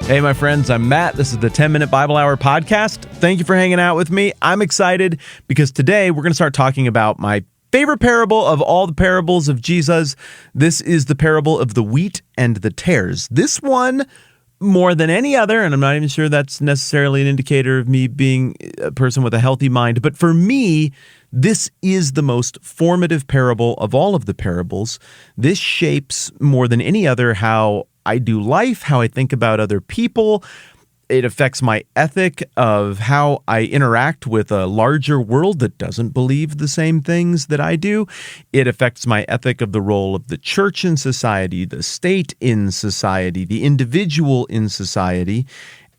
Hey, my friends, I'm Matt. This is the 10-Minute Bible Hour podcast. Thank you for hanging out with me. I'm excited because today we're going to start talking about my favorite parable of all the parables of Jesus. This is the parable of the wheat and the tares. This one, more than any other, and I'm not even sure that's necessarily an indicator of me being a person with a healthy mind, but for me, this is the most formative parable of all of the parables. This shapes more than any other how I do life, how I think about other people. It affects my ethic of how I interact with a larger world that doesn't believe the same things that I do. It affects my ethic of the role of the church in society, the state in society, the individual in society.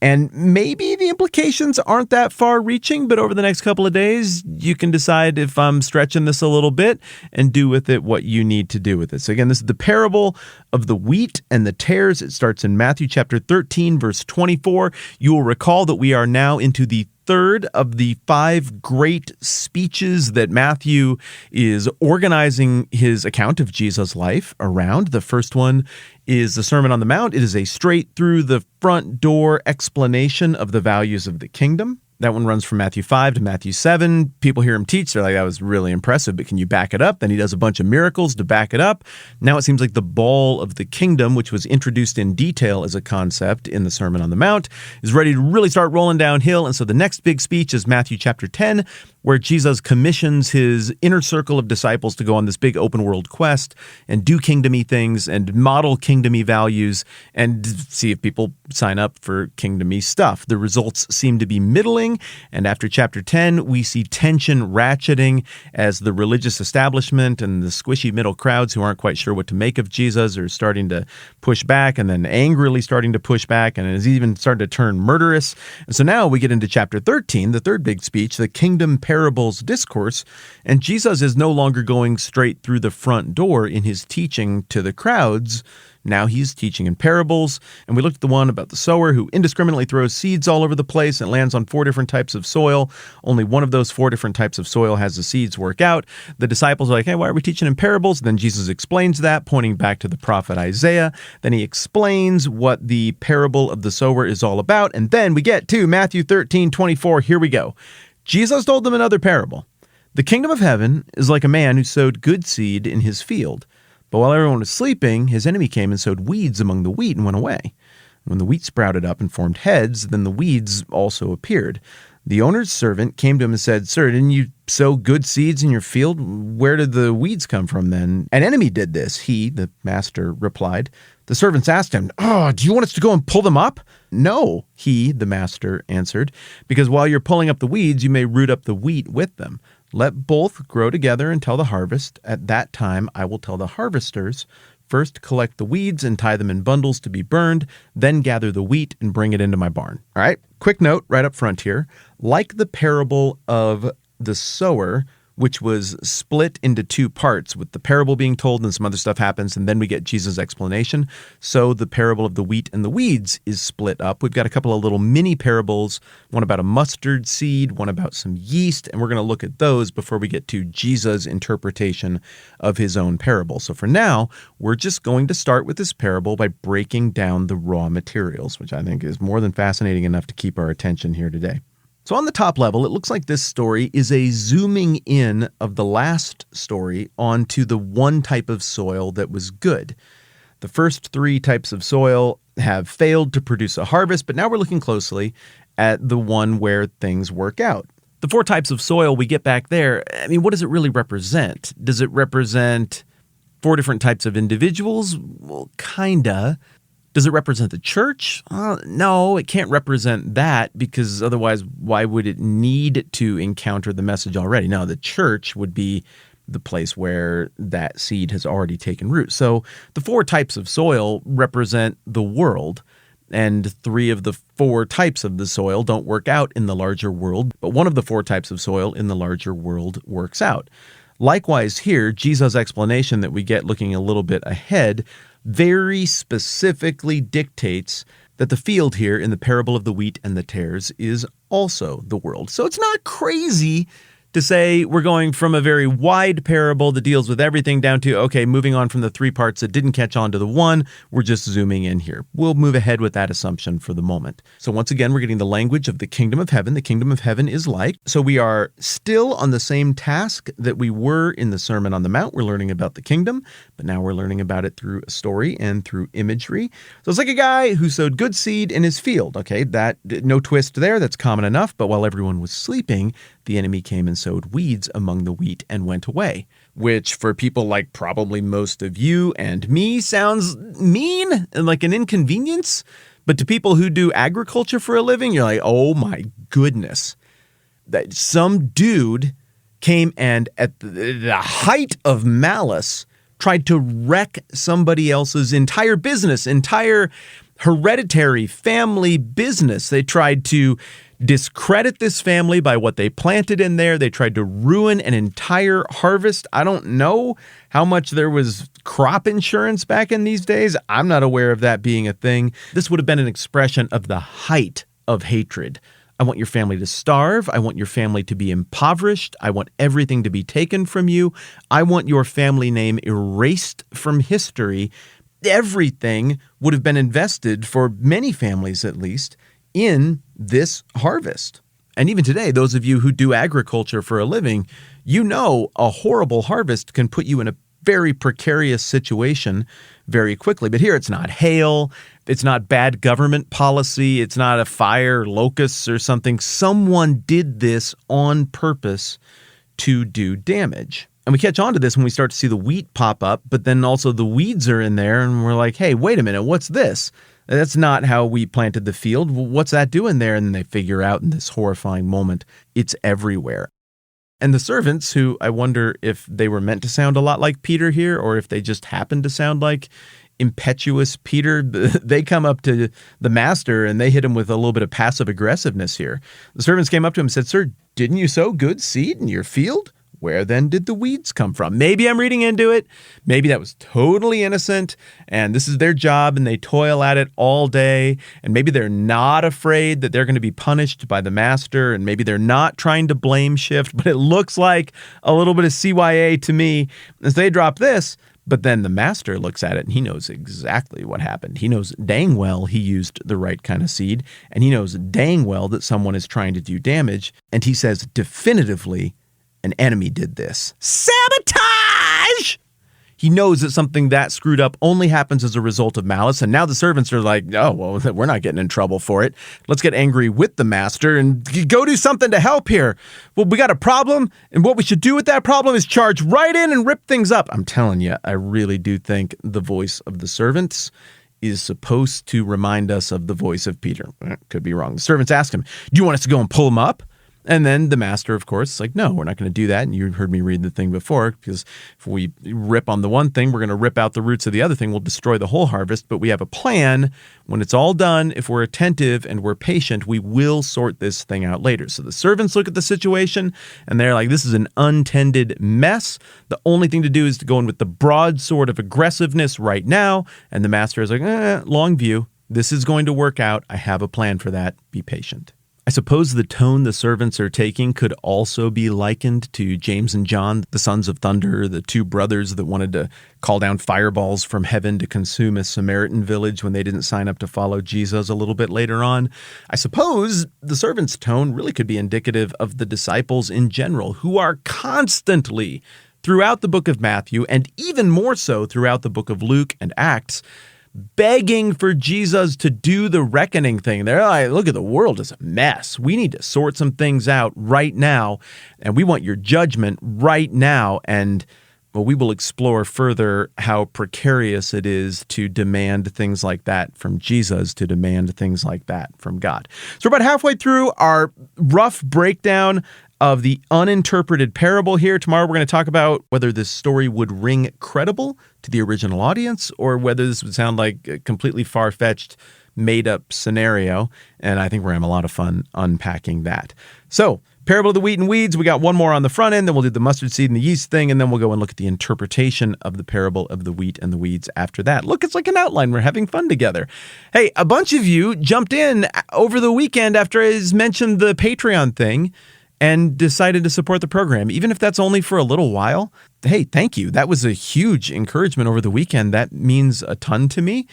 And maybe the implications aren't that far-reaching, but over the next couple of days, you can decide if I'm stretching this a little bit and do with it what you need to do with it. So again, this is the parable of the wheat and the tares. It starts in Matthew chapter 13, verse 24. You will recall that we are now into the third of the 5 great speeches that Matthew is organizing his account of Jesus' life around. The first one is the Sermon on the Mount. It is a straight through the front door explanation of the values of the kingdom. That one runs from Matthew 5 to Matthew 7. People hear him teach. They're like, that was really impressive, but can you back it up? Then he does a bunch of miracles to back it up. Now it seems like the ball of the kingdom, which was introduced in detail as a concept in the Sermon on the Mount, is ready to really start rolling downhill. And so the next big speech is Matthew chapter 10, where Jesus commissions his inner circle of disciples to go on this big open world quest and do kingdom-y things and model kingdom-y values and see if people sign up for kingdom-y stuff. The results seem to be middling. And after chapter 10, we see tension ratcheting as the religious establishment and the squishy middle crowds who aren't quite sure what to make of Jesus are starting to push back and then angrily starting to push back, and is even starting to turn murderous. And so now we get into chapter 13, the third big speech, the Kingdom Parables Discourse, and Jesus is no longer going straight through the front door in his teaching to the crowds. Now he's teaching in parables, and we looked at the one about the sower who indiscriminately throws seeds all over the place and lands on 4 different types of soil. Only one of those 4 different types of soil has the seeds work out. The disciples are like, hey, why are we teaching in parables? Then Jesus explains that, pointing back to the prophet Isaiah. Then he explains what the parable of the sower is all about, and then we get to Matthew 13:24. Here we go. Jesus told them another parable. The kingdom of heaven is like a man who sowed good seed in his field. But while everyone was sleeping, his enemy came and sowed weeds among the wheat and went away. When the wheat sprouted up and formed heads, then the weeds also appeared. The owner's servant came to him and said, Sir, didn't you sow good seeds in your field? Where did the weeds come from then? An enemy did this, he, the master, replied. The servants asked him, do you want us to go and pull them up? No, he, the master, answered, because while you're pulling up the weeds, you may root up the wheat with them. Let both grow together until the harvest. At that time, I will tell the harvesters, first collect the weeds and tie them in bundles to be burned, then gather the wheat and bring it into my barn. All right, quick note right up front here. Like the parable of the sower, which was split into 2 parts, with the parable being told and some other stuff happens, and then we get Jesus' explanation. So the parable of the wheat and the weeds is split up. We've got a couple of little mini parables, one about a mustard seed, one about some yeast, and we're going to look at those before we get to Jesus' interpretation of his own parable. So for now, we're just going to start with this parable by breaking down the raw materials, which I think is more than fascinating enough to keep our attention here today. So on the top level, it looks like this story is a zooming in of the last story onto the one type of soil that was good. The first 3 types of soil have failed to produce a harvest, but now we're looking closely at the one where things work out. The 4 types of soil we get back there, I mean, what does it really represent? Does it represent 4 different types of individuals? Well, kinda. Does it represent the church? No, it can't represent that, because otherwise, why would it need to encounter the message already? No, the church would be the place where that seed has already taken root. So the 4 types of soil represent the world, and 3 of the 4 types of the soil don't work out in the larger world, but one of the 4 types of soil in the larger world works out. Likewise here, Jesus' explanation that we get looking a little bit ahead very specifically dictates that the field here in the parable of the wheat and the tares is also the world. So it's not crazy to to say we're going from a very wide parable that deals with everything down to, okay, moving on from the three parts that didn't catch on to the one, we're just zooming in here. We'll move ahead with that assumption for the moment. So once again, we're getting the language of the kingdom of heaven. The kingdom of heaven is like. So we are still on the same task that we were in the Sermon on the Mount. We're learning about the kingdom, but now we're learning about it through a story and through imagery. So it's like a guy who sowed good seed in his field. Okay, that no twist there. That's common enough. But while everyone was sleeping, the enemy came and sowed weeds among the wheat and went away, which for people like probably most of you and me sounds mean and like an inconvenience. But to people who do agriculture for a living, you're like, oh my goodness, that some dude came and at the height of malice tried to wreck somebody else's entire business, entire hereditary family business. They tried to discredit this family by what they planted in there. They tried to ruin an entire harvest. I don't know how much there was crop insurance back in these days. I'm not aware of that being a thing. This would have been an expression of the height of hatred. I want your family to starve. I want your family to be impoverished. I want everything to be taken from you. I want your family name erased from history. Everything would have been invested, for many families at least, in this harvest. And even today, those of you who do agriculture for a living, you know a horrible harvest can put you in a very precarious situation very quickly. But here it's not hail, it's not bad government policy, it's not a fire, locusts or something. Someone did this on purpose to do damage. And we catch on to this when we start to see the wheat pop up, but then also the weeds are in there and we're like, hey, wait a minute, what's this? That's not how we planted the field. What's that doing there? And then they figure out in this horrifying moment, it's everywhere. And the servants, who I wonder if they were meant to sound a lot like Peter here, or if they just happened to sound like impetuous Peter, they come up to the master and they hit him with a little bit of passive aggressiveness here. The servants came up to him and said, "Sir, didn't you sow good seed in your field? Where then did the weeds come from?" Maybe I'm reading into it. Maybe that was totally innocent and this is their job and they toil at it all day. And maybe they're not afraid that they're going to be punished by the master. And maybe they're not trying to blame shift, but it looks like a little bit of CYA to me as they drop this. But then the master looks at it and he knows exactly what happened. He knows dang well he used the right kind of seed. And he knows dang well that someone is trying to do damage. And he says definitively, an enemy did this. Sabotage! He knows that something that screwed up only happens as a result of malice. And now the servants are like, oh, well, we're not getting in trouble for it. Let's get angry with the master and go do something to help here. Well, we got a problem. And what we should do with that problem is charge right in and rip things up. I'm telling you, I really do think the voice of the servants is supposed to remind us of the voice of Peter. Could be wrong. The servants ask him, do you want us to go and pull him up? And then the master, of course, is like, no, we're not going to do that. And you heard me read the thing before, because if we rip on the one thing, we're going to rip out the roots of the other thing. We'll destroy the whole harvest. But we have a plan. When it's all done, if we're attentive and we're patient, we will sort this thing out later. So the servants look at the situation and they're like, this is an untended mess. The only thing to do is to go in with the broadsword of aggressiveness right now. And the master is like, long view. This is going to work out. I have a plan for that. Be patient. I suppose the tone the servants are taking could also be likened to James and John, the sons of thunder, the two brothers that wanted to call down fireballs from heaven to consume a Samaritan village when they didn't sign up to follow Jesus a little bit later on. I suppose the servants' tone really could be indicative of the disciples in general, who are constantly, throughout the book of Matthew, and even more so throughout the book of Luke and Acts, begging for Jesus to do the reckoning thing. They're like, look, at the world is a mess. We need to sort some things out right now, and we want your judgment right now. And well, we will explore further how precarious it is to demand things like that from Jesus, to demand things like that from God. So we're about halfway through our rough breakdown of the uninterpreted parable here. Tomorrow we're going to talk about whether this story would ring credible to the original audience or whether this would sound like a completely far-fetched, made-up scenario. And I think we're going to have a lot of fun unpacking that. So, parable of the wheat and weeds. We got one more on the front end, then we'll do the mustard seed and the yeast thing, and then we'll go and look at the interpretation of the parable of the wheat and the weeds after that. Look, it's like an outline. We're having fun together. Hey, a bunch of you jumped in over the weekend after I mentioned the Patreon thing, and decided to support the program, even if that's only for a little while. Hey, thank you. That was a huge encouragement over the weekend. That means a ton to me.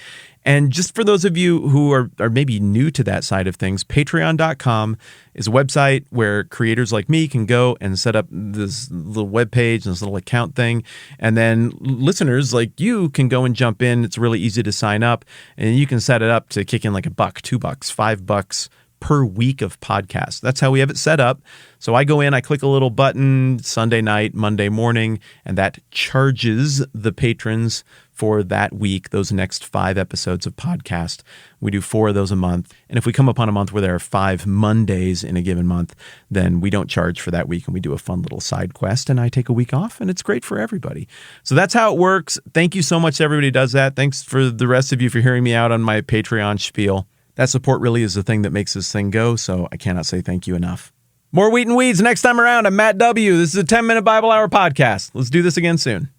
And just for those of you who are maybe new to that side of things, patreon.com is a website where creators like me can go and set up this little web page and this little account thing. And then listeners like you can go and jump in. It's really easy to sign up, and you can set it up to kick in like $1, $2, $5 per week of podcasts. That's how we have it set up. So I go in, I click a little button Sunday night, Monday morning, and that charges the patrons for that week, those next 5 episodes of podcast. We do 4 of those a month. And if we come upon a month where there are 5 Mondays in a given month, then we don't charge for that week, and we do a fun little side quest, and I take a week off, and it's great for everybody. So that's how it works. Thank you so much to everybody who does that. Thanks for the rest of you for hearing me out on my Patreon spiel. That support really is the thing that makes this thing go, so I cannot say thank you enough. More Wheat and Weeds next time around. I'm Matt W. This is a 10-Minute Bible Hour podcast. Let's do this again soon.